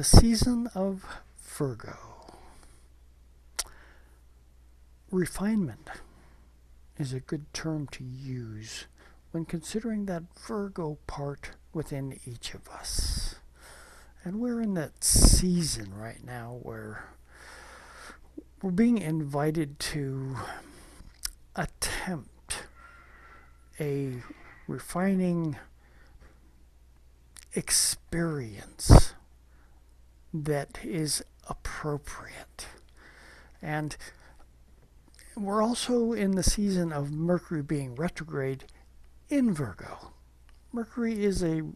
The season of Virgo. Refinement is a good term to use when considering that Virgo part within each of us. And we're in that season right now where we're being invited to attempt a refining experience that is appropriate. And we're also in the season of Mercury being retrograde in Virgo. Mercury is the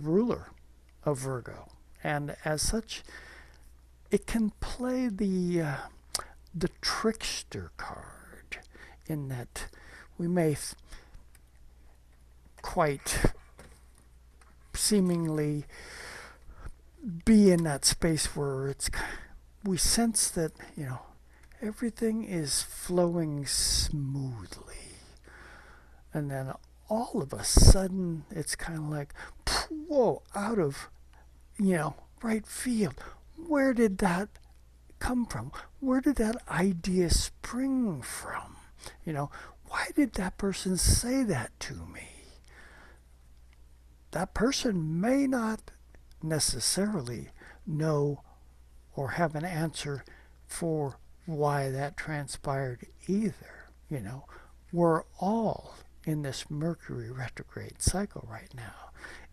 ruler of Virgo, and as such, it can play the trickster card in that we may quite seemingly be in that space where we sense that everything is flowing smoothly, and then all of a sudden it's kind of like, whoa, out of right field. Where did that come from? Where did that idea spring from? Why did that person say that to me? That person may not necessarily know or have an answer for why that transpired either. We're all in this Mercury retrograde cycle right now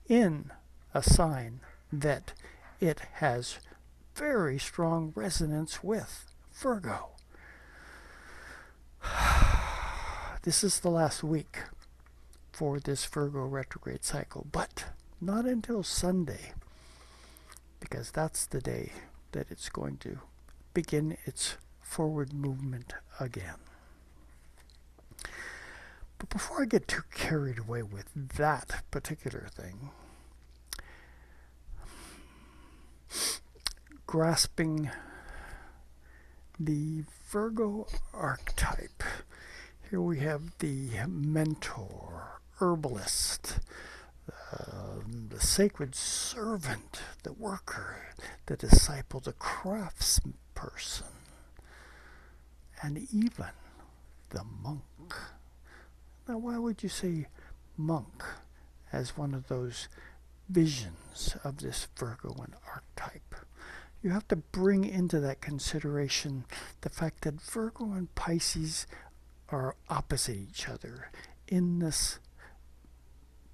in a sign that it has very strong resonance with Virgo. This is the last week for this Virgo retrograde cycle, but not until Sunday, because that's the day that it's going to begin its forward movement again. But before I get too carried away with that particular thing, grasping the Virgo archetype, here we have the mentor, herbalist, the sacred servant, the worker, the disciple, the craftsperson, and even the monk. Now, why would you say monk as one of those visions of this Virgoan archetype? You have to bring into that consideration the fact that Virgo and Pisces are opposite each other in this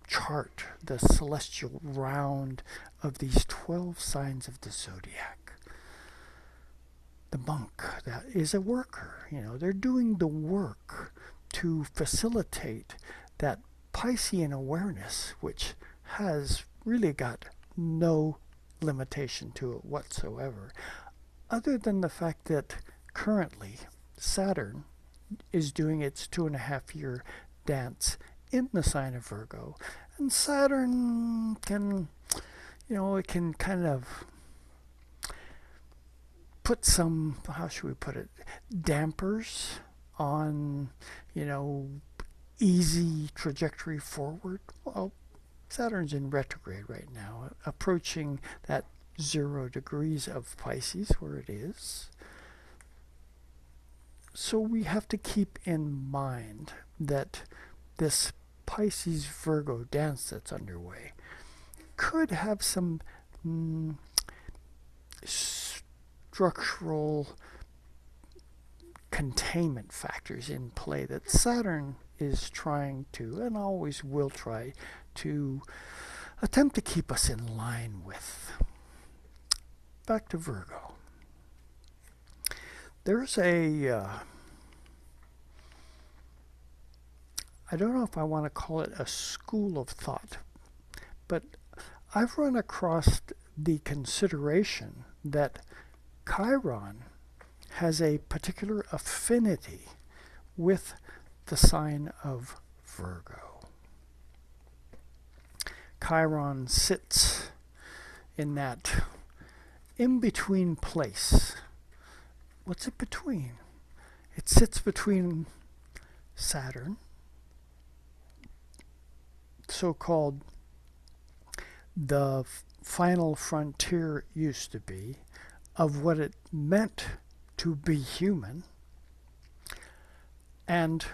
chart, the celestial round of these 12 signs of the zodiac. The monk, that is a worker. They're doing the work to facilitate that Piscean awareness, which has really got no limitation to it whatsoever, other than the fact that currently Saturn is doing its 2.5-year dance in the sign of Virgo, and Saturn can, it can kind of put some, how should we put it, dampers on, easy trajectory forward. Well, Saturn's in retrograde right now, approaching that 0 degrees of Pisces where it is. So we have to keep in mind that this Pisces Virgo dance that's underway could have some structural containment factors in play that Saturn is trying to, and always will try to, attempt to keep us in line with. Back to Virgo. There's I don't know if I want to call it a school of thought, but I've run across the consideration that Chiron has a particular affinity with the sign of Virgo. Chiron sits in that in-between place. What's it between? It sits between Saturn, so-called the final frontier used to be of what it meant to be human, and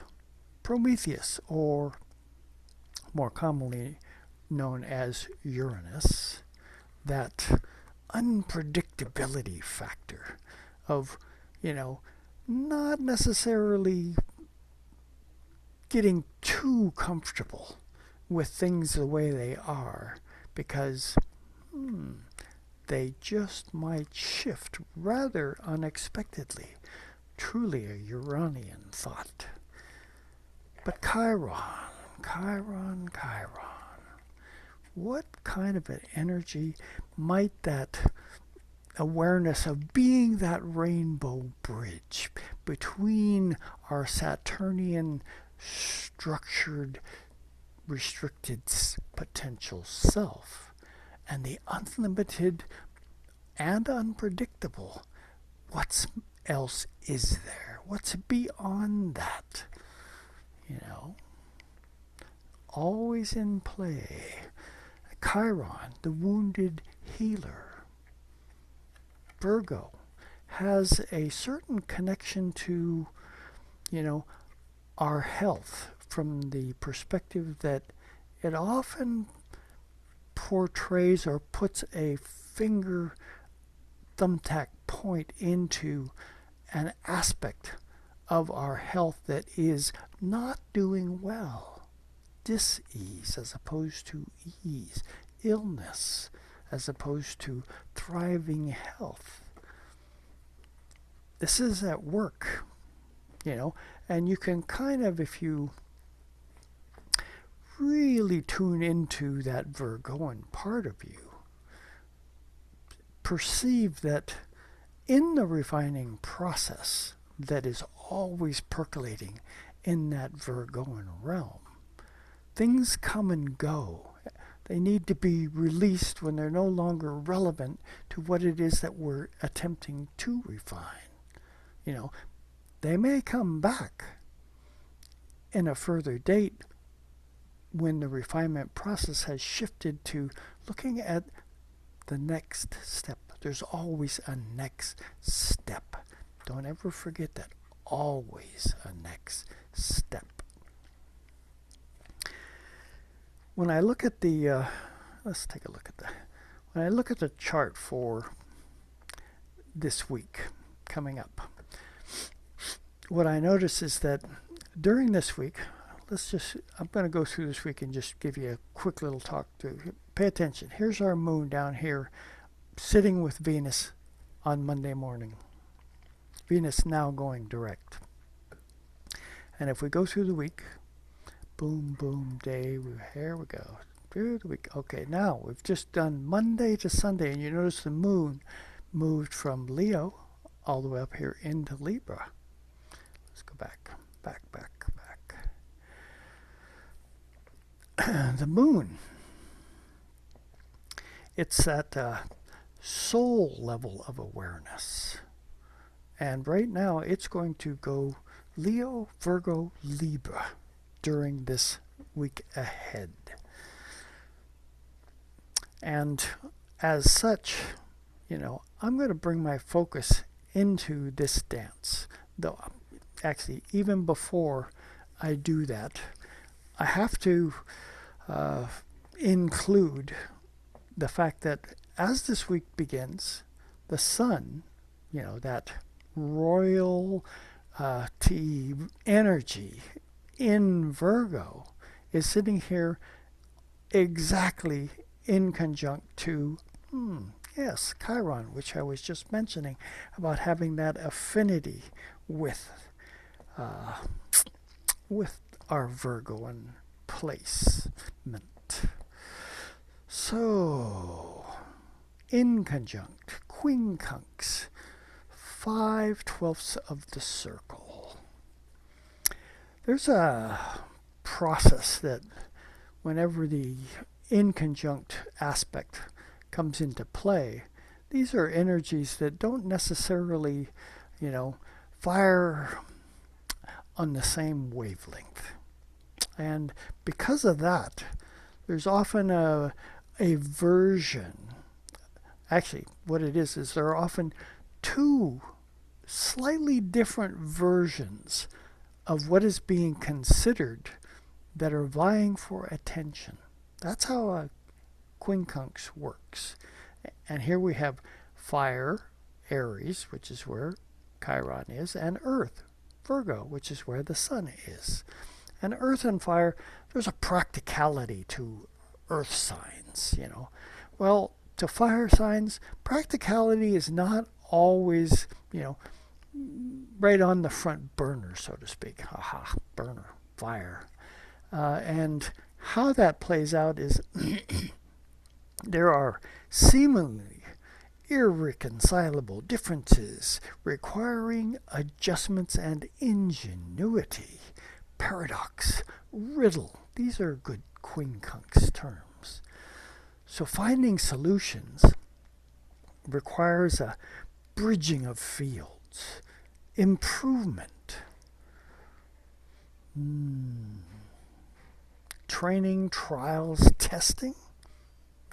Prometheus, or more commonly known as Uranus, that unpredictability factor of, not necessarily getting too comfortable with things the way they are, because they just might shift rather unexpectedly. Truly a Uranian thought. But Chiron. What kind of an energy might that awareness of being that rainbow bridge between our Saturnian structured, restricted potential self and the unlimited and unpredictable? What else is there? What's beyond that? Always in play. Chiron, the wounded healer. Virgo has a certain connection to, our health from the perspective that it often portrays or puts a finger thumbtack point into an aspect of our health that is not doing well. Dis-ease as opposed to ease. Illness as opposed to thriving health. This is at work, and you can kind of, if you really tune into that Virgoan part of you, perceive that in the refining process that is always percolating in that Virgoan realm, things come and go. They need to be released when they're no longer relevant to what it is that we're attempting to refine. They may come back in a further date when the refinement process has shifted to looking at the next step. There's always a next step. Don't ever forget that. Always a next step. When I look at the, let's take a look at that. When I look at the chart for this week coming up, what I notice is that during this week, I'm going to go through this week and just give you a quick little talk to pay attention. Here's our moon down here sitting with Venus on Monday morning. Venus now going direct. And if we go through the week, boom, boom, here we go. Through the week. Okay, now we've just done Monday to Sunday, and you notice the moon moved from Leo all the way up here into Libra. Let's go back. The moon, it's at soul level of awareness. And right now it's going to go Leo, Virgo, Libra during this week ahead. And as such, I'm going to bring my focus into this dance. Though, actually, even before I do that, I have to include the fact that as this week begins, the sun, that royal energy in Virgo is sitting here exactly in conjunct to, Chiron, which I was just mentioning about having that affinity with our Virgoan placement. So, in conjunct, quincunx, 5/12 of the circle. There's a process that whenever the in conjunct aspect comes into play, these are energies that don't necessarily, fire on the same wavelength. And because of that, there's often a version Actually, what it is there are often two slightly different versions of what is being considered that are vying for attention. That's how a quincunx works. And here we have fire, Aries, which is where Chiron is, and earth, Virgo, which is where the sun is. And earth and fire, there's a practicality to earth signs, you know. Well, to fire signs, practicality is not always, you know, right on the front burner, so to speak. Aha, burner, fire. And how that plays out is there are seemingly irreconcilable differences requiring adjustments and ingenuity. Paradox, riddle, these are good quincunx terms. So finding solutions requires a bridging of fields, improvement, training, trials, testing.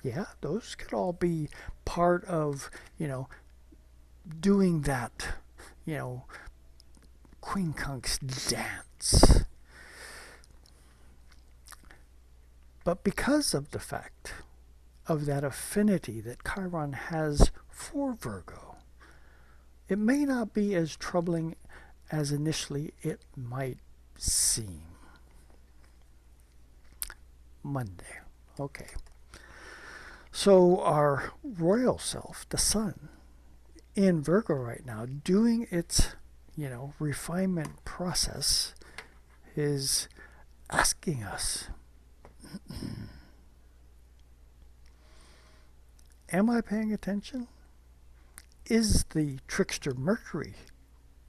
Yeah, those could all be part of, you know, doing that, you know, quincunx dance. But because of the fact of that affinity that Chiron has for Virgo, it may not be as troubling as initially it might seem. Monday. Okay. So our royal self, the sun, in Virgo right now, doing its, you know, refinement process, is asking us, am I paying attention? Is the trickster Mercury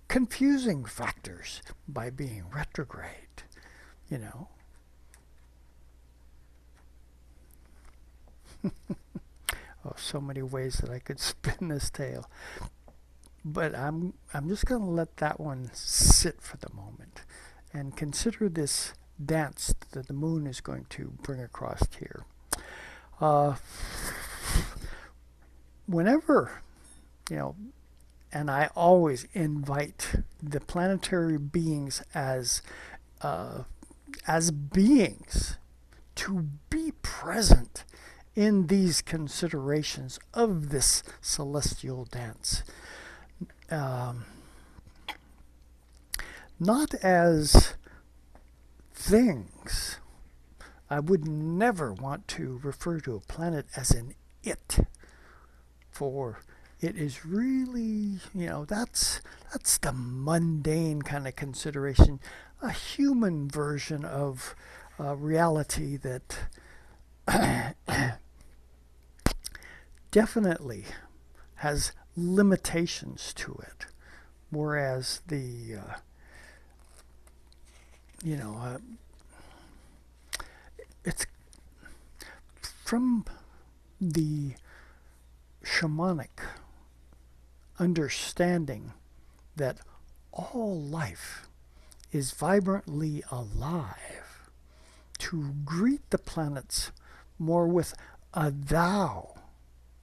confusing factors by being retrograde? You know? Oh, so many ways that I could spin this tale. But I'm just going to let that one sit for the moment and consider this dance that the moon is going to bring across here. Whenever, you know, and I always invite the planetary beings as beings to be present in these considerations of this celestial dance. Not as things. I would never want to refer to a planet as an it, for it is really, you know, that's the mundane kind of consideration, a human version of reality that definitely has limitations to it, whereas the it's from the shamanic understanding that all life is vibrantly alive, to greet the planets more with a thou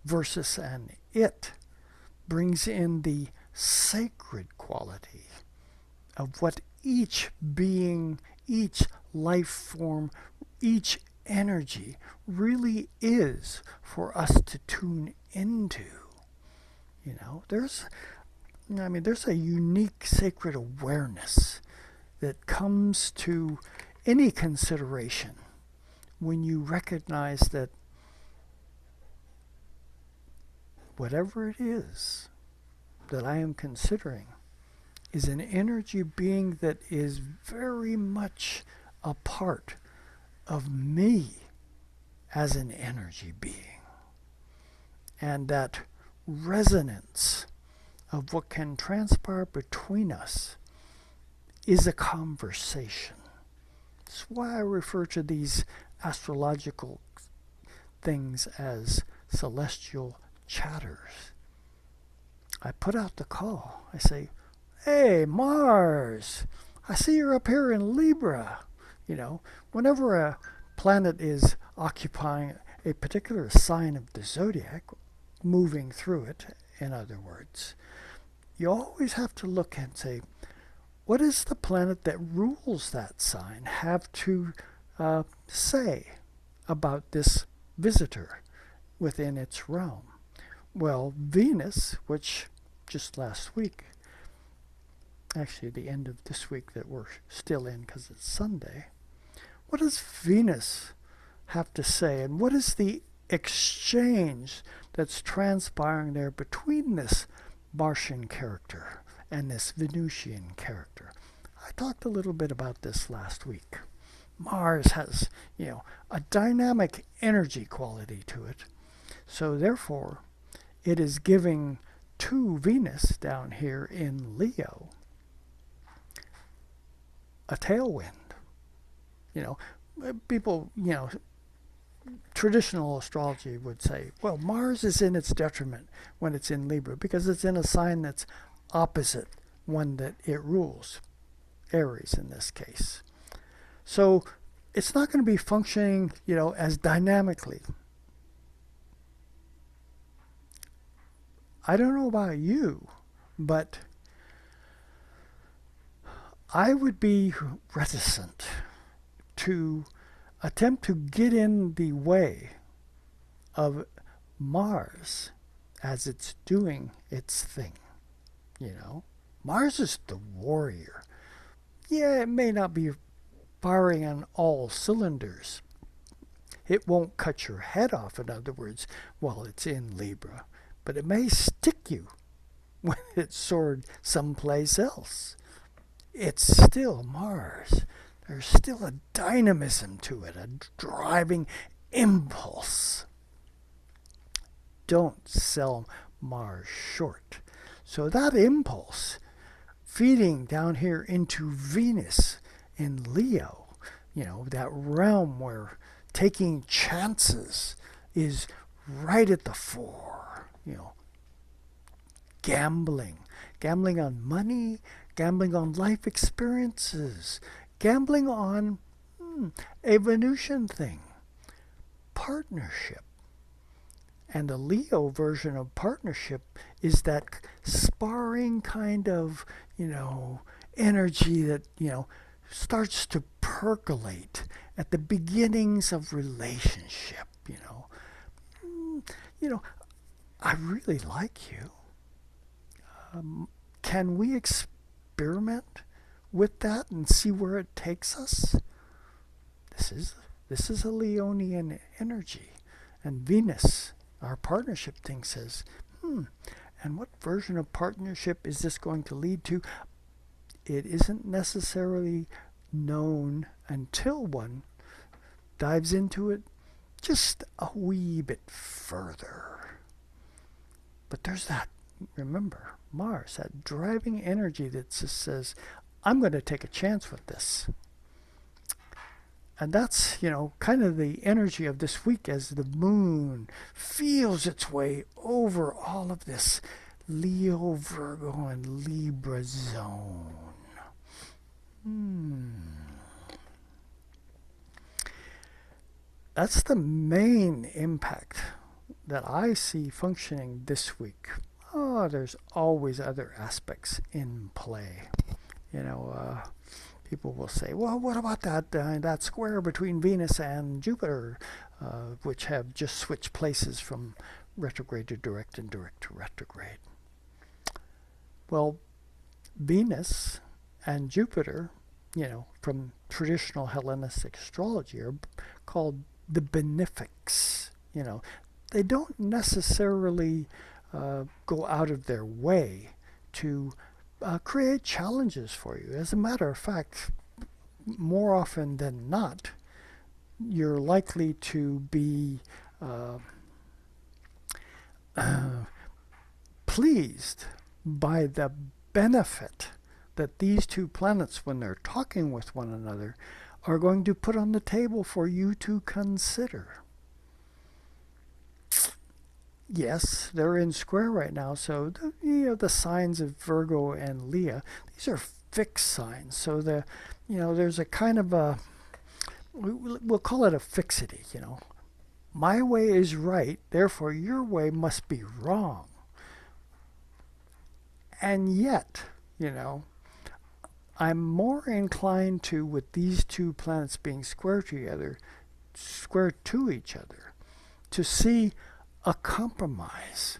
versus an it brings in the sacred quality of what each being, each life form, each energy really is for us to tune into. You know, there's a unique sacred awareness that comes to any consideration when you recognize that whatever it is that I am considering is an energy being that is very much a part of me as an energy being. And that resonance of what can transpire between us is a conversation. That's why I refer to these astrological things as celestial chatters. I put out the call. I say, hey, Mars, I see you're up here in Libra. You know, whenever a planet is occupying a particular sign of the zodiac, moving through it, in other words, you always have to look and say, what does the planet that rules that sign have to say about this visitor within its realm? Well, Venus, which just last week, actually the end of this week that we're still in because it's Sunday, what does Venus have to say? And what is the exchange that's transpiring there between this Martian character and this Venusian character? I talked a little bit about this last week. Mars has, a dynamic energy quality to it. So therefore, it is giving to Venus down here in Leo a tailwind. People, traditional astrology would say, well, Mars is in its detriment when it's in Libra because it's in a sign that's opposite one that it rules, Aries in this case. So it's not going to be functioning, as dynamically. I don't know about you, but I would be reticent to attempt to get in the way of Mars as it's doing its thing. Mars is the warrior. Yeah, it may not be firing on all cylinders. It won't cut your head off, in other words, while it's in Libra, but it may stick you when it's soared someplace else. It's still Mars. There's still a dynamism to it, a driving impulse. Don't sell Mars short. So that impulse feeding down here into Venus in Leo, that realm where taking chances is right at the fore, gambling on money, gambling on life experiences, gambling on a Venusian thing, partnership. And the Leo version of partnership is that sparring kind of, energy that, starts to percolate at the beginnings of relationship, I really like you. Can we experiment with that and see where it takes us? This is a Leonian energy. And Venus, our partnership thing, says, and what version of partnership is this going to lead to? It isn't necessarily known until one dives into it just a wee bit further. But there's that, remember, Mars, that driving energy that just says, I'm going to take a chance with this. And that's, kind of the energy of this week as the moon feels its way over all of this Leo, Virgo, and Libra zone. That's the main impact that I see functioning this week. Oh, there's always other aspects in play. People will say, well, what about that square between Venus and Jupiter, which have just switched places from retrograde to direct and direct to retrograde? Well, Venus and Jupiter, from traditional Hellenistic astrology, are called the benefics. They don't necessarily go out of their way to create challenges for you. As a matter of fact, more often than not, you're likely to be pleased by the benefit that these two planets, when they're talking with one another, are going to put on the table for you to consider. Yes, they're in square right now, so the signs of Virgo and Leo, these are fixed signs. So there's a kind of a, we'll call it a fixity, my way is right, therefore your way must be wrong. And yet, you know, I'm more inclined to, with these two planets being square to each other, to see a compromise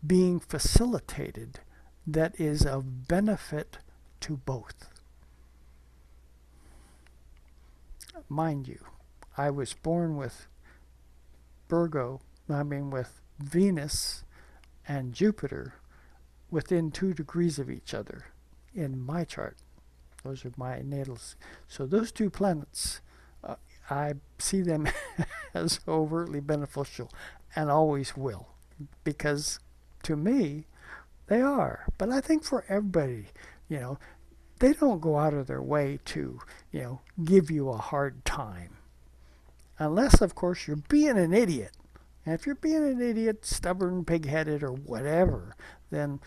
being facilitated that is of benefit to both. Mind you, I was born with with Venus and Jupiter within 2 degrees of each other in my chart. Those are my natals. So those two planets, I see them as overtly beneficial and always will, because to me, they are. But I think for everybody, you know, they don't go out of their way to, give you a hard time. Unless, of course, you're being an idiot. And if you're being an idiot, stubborn, pig-headed, or whatever, then,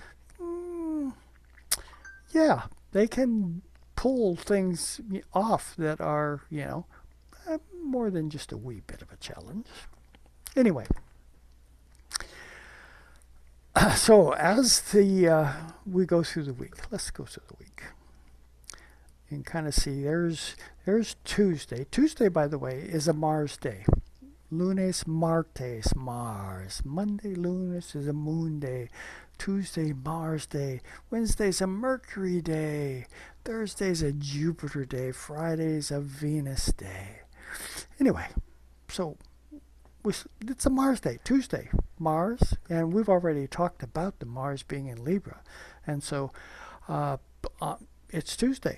yeah, they can pull things off that are, more than just a wee bit of a challenge. Anyway, so as we go through the week, let's go through the week. You can kind of see there's Tuesday. Tuesday, by the way, is a Mars day. Lunes Martes, Mars. Monday, Lunes is a moon day. Tuesday, Mars day. Wednesday's a Mercury day. Thursday's a Jupiter day. Friday's a Venus day. Anyway, so it's a Mars day. Tuesday, Mars, and we've already talked about the Mars being in Libra, and so it's Tuesday.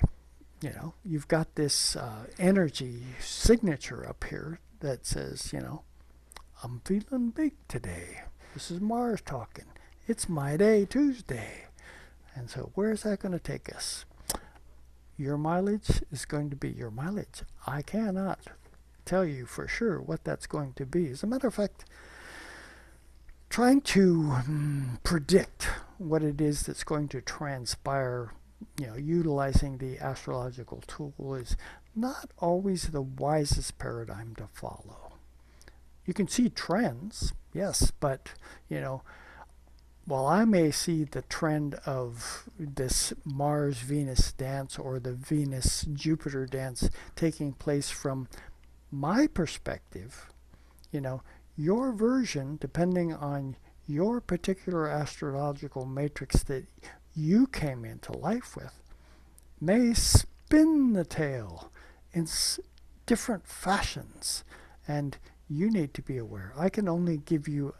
You've got this energy signature up here that says, I'm feeling big today. This is Mars talking. It's my day, Tuesday. And so where's that going to take us? Your mileage is going to be your mileage. I cannot tell you for sure what that's going to be. As a matter of fact, trying to predict what it is that's going to transpire, utilizing the astrological tool is not always the wisest paradigm to follow. You can see trends, yes, but, while I may see the trend of this Mars-Venus dance or the Venus-Jupiter dance taking place from my perspective, your version, depending on your particular astrological matrix that you came into life with, may spin the tale in different fashions, and you need to be aware. I can only give you,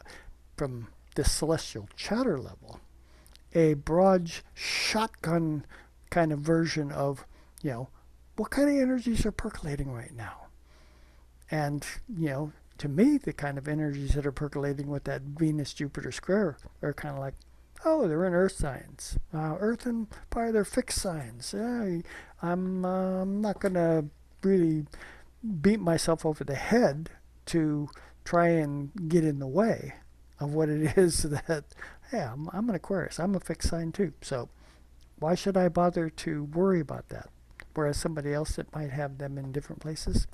from the celestial chatter level, a broad shotgun kind of version of, what kind of energies are percolating right now. And, to me, the kind of energies that are percolating with that Venus-Jupiter square are kind of like, oh, they're in Earth signs. Earth and probably they're fixed signs. I'm not going to really beat myself over the head to try and get in the way of what it is that, hey, I'm an Aquarius. I'm a fixed sign too. So why should I bother to worry about that? Whereas somebody else that might have them in different places,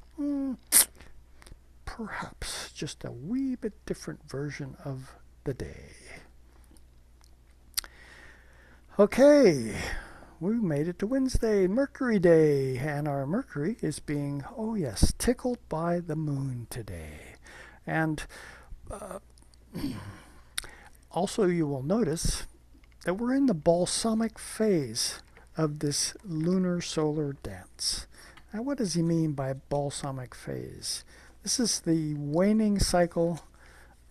perhaps just a wee bit different version of the day. Okay, we made it to Wednesday, Mercury Day, and our Mercury is being, tickled by the moon today. And also you will notice that we're in the balsamic phase of this lunar solar dance. Now, what does he mean by balsamic phase? This is the waning cycle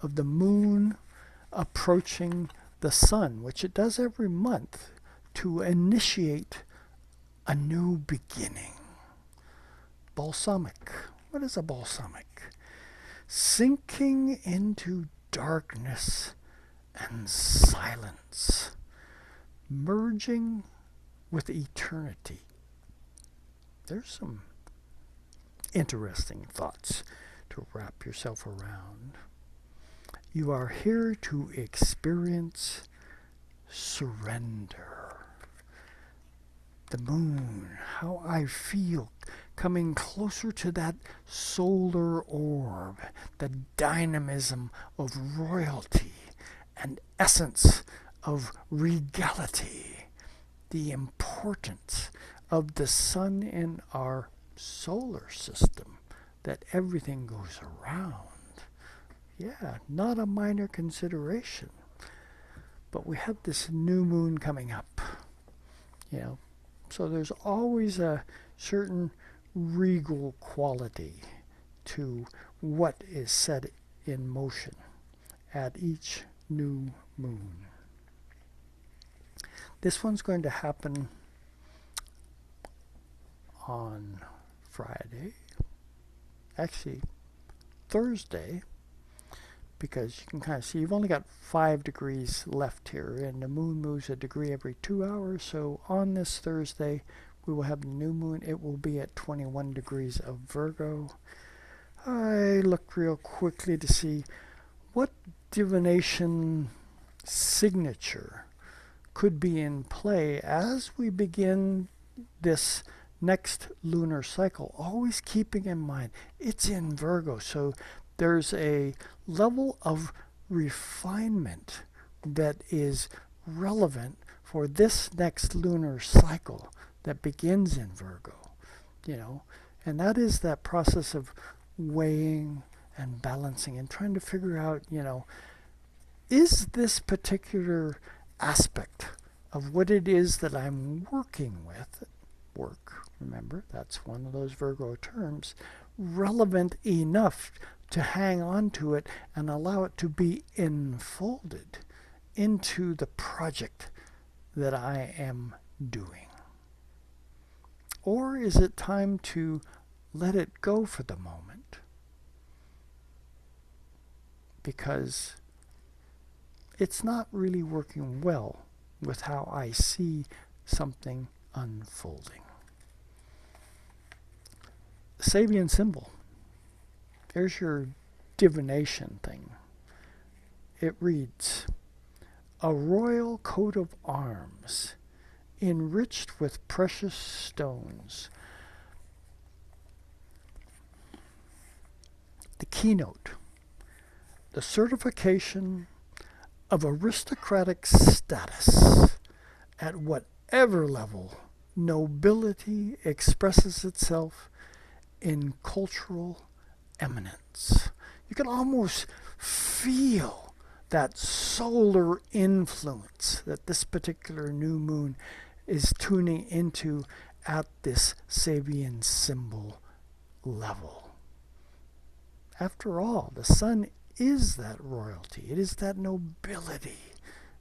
of the moon approaching the sun, which it does every month to initiate a new beginning. Balsamic. What is a balsamic? Sinking into darkness and silence, merging with eternity. There's some interesting thoughts to wrap yourself around. You are here to experience surrender. The moon, how I feel coming closer to that solar orb, the dynamism of royalty and essence of regality, the importance of the sun in our solar system, that everything goes around. Yeah, not a minor consideration. But we have this new moon coming up, so there's always a certain regal quality to what is set in motion at each new moon. This one's going to happen on Friday, actually Thursday, because you can kind of see you've only got 5 degrees left here, and the moon moves a degree every 2 hours. So on this Thursday, we will have the new moon. It will be at 21 degrees of Virgo. I looked real quickly to see what divination signature could be in play as we begin this next lunar cycle, always keeping in mind it's in Virgo. So there's a level of refinement that is relevant for this next lunar cycle that begins in Virgo, and that is that process of weighing and balancing and trying to figure out, is this particular aspect of what it is that I'm working with, remember, that's one of those Virgo terms, relevant enough to hang on to it and allow it to be enfolded into the project that I am doing? Or is it time to let it go for the moment? Because it's not really working well with how I see something unfolding. Sabian symbol. There's your divination thing. It reads, a royal coat of arms enriched with precious stones. The keynote, the certification of aristocratic status at whatever level nobility expresses itself in cultural eminence. You can almost feel that solar influence that this particular new moon is tuning into at this Sabian symbol level. After all, the sun is that royalty. It is that nobility.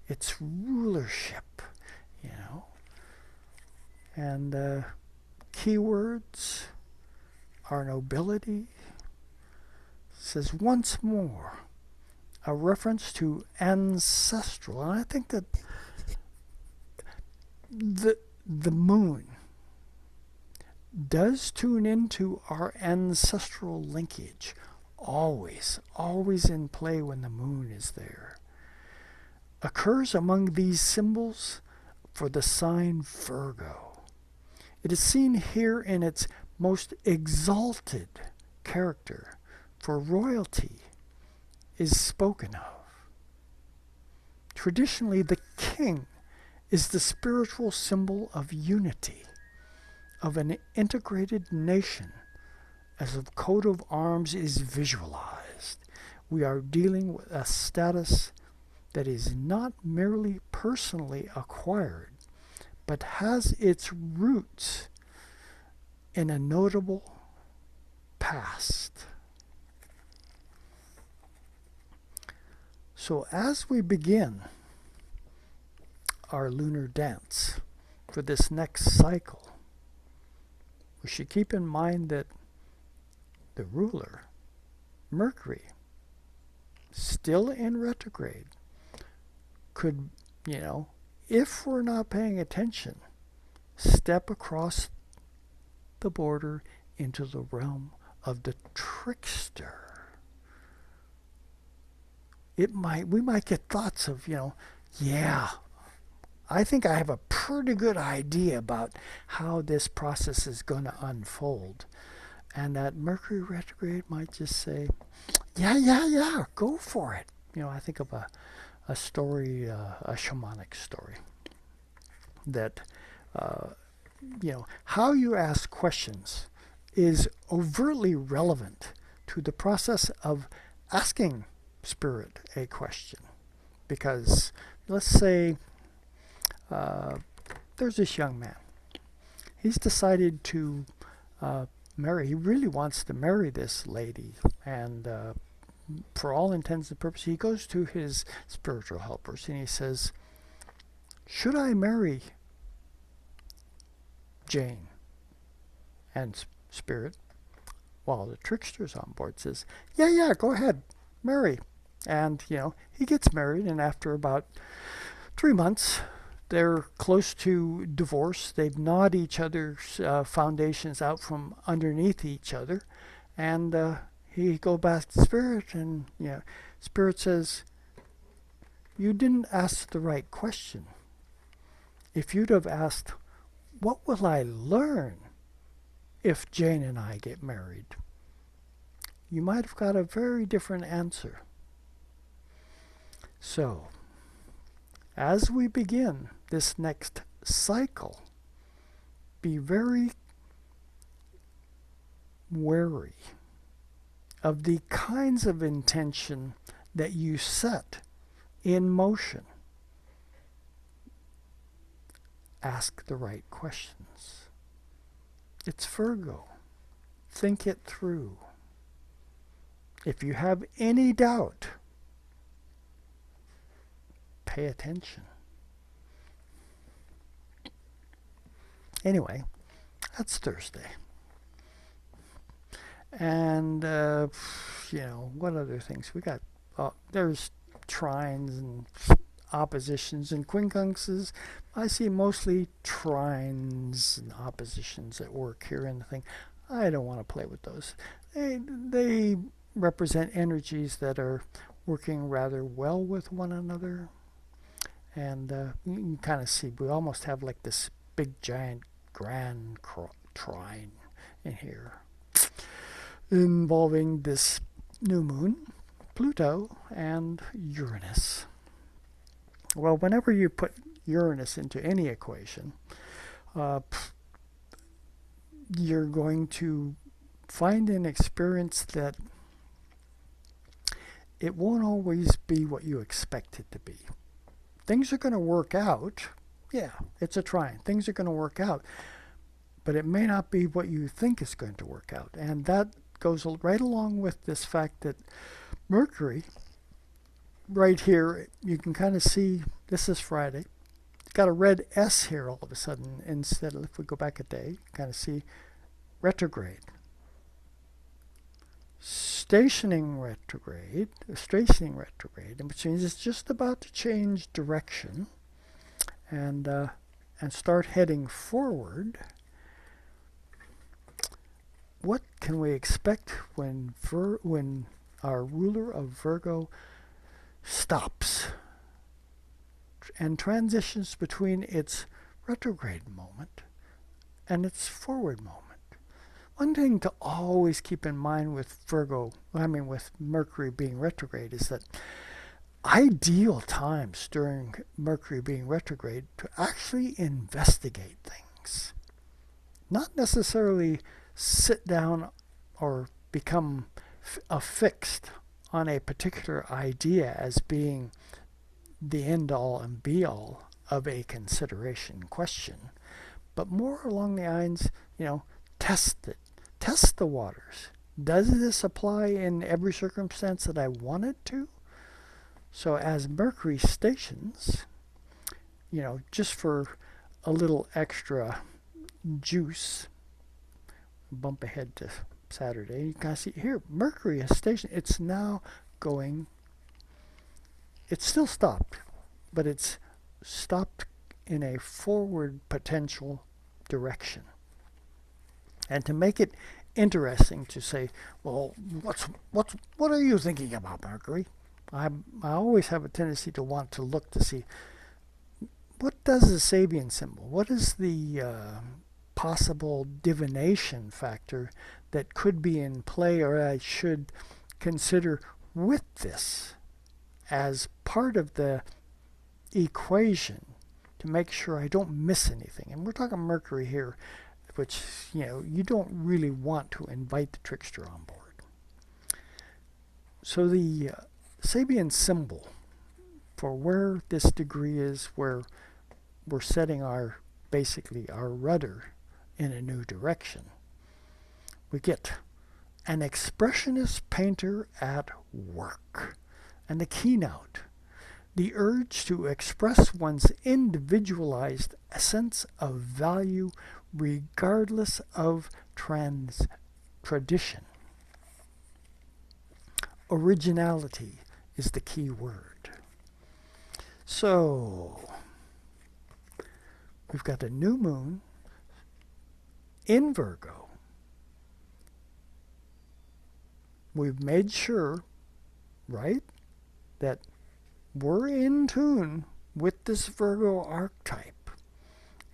It's rulership, And keywords are nobility. It says once more, a reference to ancestral. And I think that the moon does tune into our ancestral linkage. Always in play when the moon is there. Occurs among these symbols for the sign Virgo. It is seen here in its most exalted character, for royalty is spoken of. Traditionally, the king is the spiritual symbol of unity, of an integrated nation. As the coat of arms is visualized, we are dealing with a status that is not merely personally acquired, but has its roots in a notable past. So as we begin our lunar dance for this next cycle, we should keep in mind that the ruler, Mercury, still in retrograde, could, if we're not paying attention, step across the border into the realm of the trickster. We might get thoughts of, I think I have a pretty good idea about how this process is going to unfold. And that Mercury retrograde might just say, yeah, go for it. I think of a story, a shamanic story that, uh, how you ask questions is overtly relevant to the process of asking spirit a question. Because let's say uh, there's this young man. He's decided to marry. He really wants to marry this lady. And for all intents and purposes, he goes to his spiritual helpers and he says, should I marry Jane? And spirit, while the trickster's on board, says, yeah, go ahead, marry. And, he gets married, and after about 3 months, they're close to divorce. They've gnawed each other's foundations out from underneath each other. And he go back to Spirit, and Spirit says, you didn't ask the right question. If you'd have asked, what will I learn if Jane and I get married? You might have got a very different answer. So, as we begin this next cycle, be very wary of the kinds of intention that you set in motion. Ask the right questions. It's Virgo. Think it through. If you have any doubt, pay attention. Anyway, that's Thursday. And, what other things? We got, there's trines and oppositions and quincunxes. I see mostly trines and oppositions at work here in the thing. I don't want to play with those. They represent energies that are working rather well with one another. And you can kind of see, we almost have like this big, giant, grand trine in here involving this new moon, Pluto, and Uranus. Well, whenever you put Uranus into any equation, you're going to find an experience that it won't always be what you expect it to be. Things are going to work out. Yeah, it's a trine. Things are going to work out. But it may not be what you think is going to work out. And that goes right along with this fact that Mercury, right here, you can kind of see, this is Friday. It's got a red S here all of a sudden. Instead of, if we go back a day, you kind of see retrograde. Stationing retrograde, which means it's just about to change direction and start heading forward. What can we expect when our ruler of Virgo stops and transitions between its retrograde moment and its forward moment? One thing to always keep in mind with with Mercury being retrograde, is that ideal times during Mercury being retrograde to actually investigate things. Not necessarily sit down or become affixed on a particular idea as being the end all and be all of a consideration question, but more along the lines, test it. Test the waters. Does this apply in every circumstance that I want it to? So as Mercury stations, just for a little extra juice, bump ahead to Saturday, you can see here, Mercury is stationed. It's now going, it's still stopped, but it's stopped in a forward potential direction. And to make it interesting to say, well, what are you thinking about, Mercury? I always have a tendency to want to look to see, what does the Sabian symbol, what is the possible divination factor that could be in play, or I should consider with this as part of the equation to make sure I don't miss anything. And we're talking Mercury here, which, you don't really want to invite the trickster on board. So the Sabian symbol for where this degree is, where we're setting basically our rudder in a new direction, we get an expressionist painter at work. And the keynote, the urge to express one's individualized sense of value regardless of tradition. Originality is the key word. So, we've got a new moon in Virgo. We've made sure, right, that we're in tune with this Virgo archetype.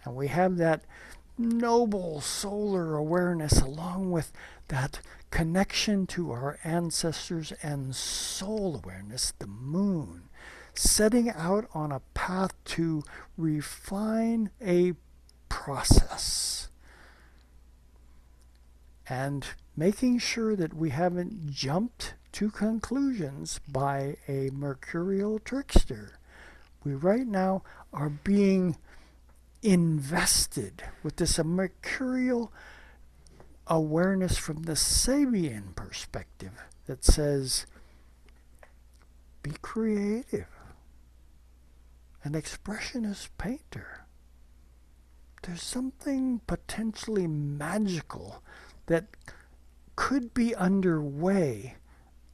And we have that noble solar awareness along with that connection to our ancestors and soul awareness, the moon, setting out on a path to refine a process and making sure that we haven't jumped to conclusions by a mercurial trickster. We right now are being invested with this mercurial awareness from the Sabian perspective that says, be creative, an expressionist painter. There's something potentially magical that could be underway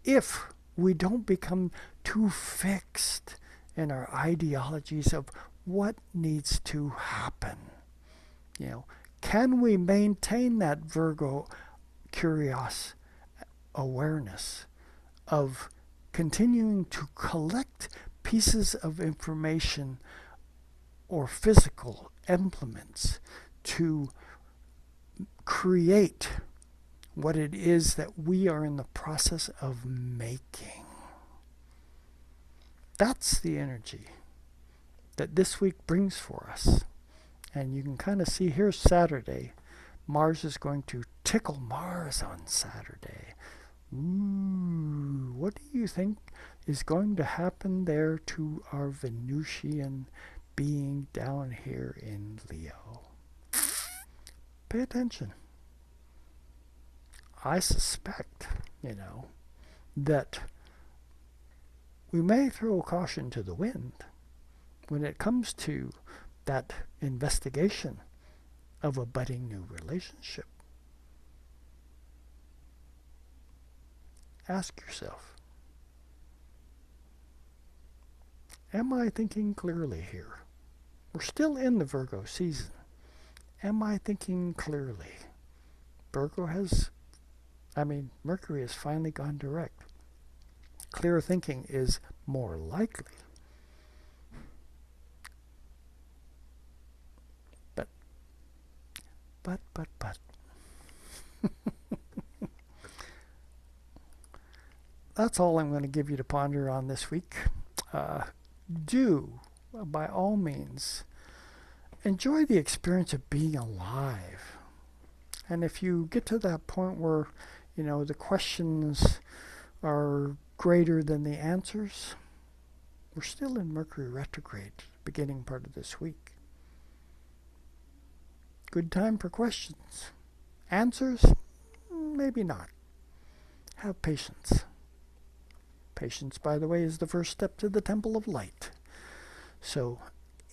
if we don't become too fixed in our ideologies of what needs to happen. Can we maintain that Virgo curious awareness of continuing to collect pieces of information or physical implements to create what it is that we are in the process of making? That's the energy that this week brings for us. And you can kind of see here Saturday, Mars is going to tickle Mars on Saturday. Ooh, what do you think is going to happen there to our Venusian being down here in Leo? Pay attention. I suspect, that we may throw caution to the wind when it comes to that investigation of a budding new relationship. Ask yourself, am I thinking clearly here? We're still in the Virgo season. Am I thinking clearly? Mercury has finally gone direct. Clear thinking is more likely. But. That's all I'm going to give you to ponder on this week. Do, by all means, enjoy the experience of being alive. And if you get to that point where, the questions are greater than the answers, we're still in Mercury retrograde, beginning part of this week. Good time for questions. Answers? Maybe not. Have patience. Patience, by the way, is the first step to the Temple of Light. So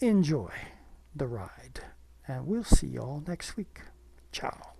enjoy the ride. And we'll see you all next week. Ciao.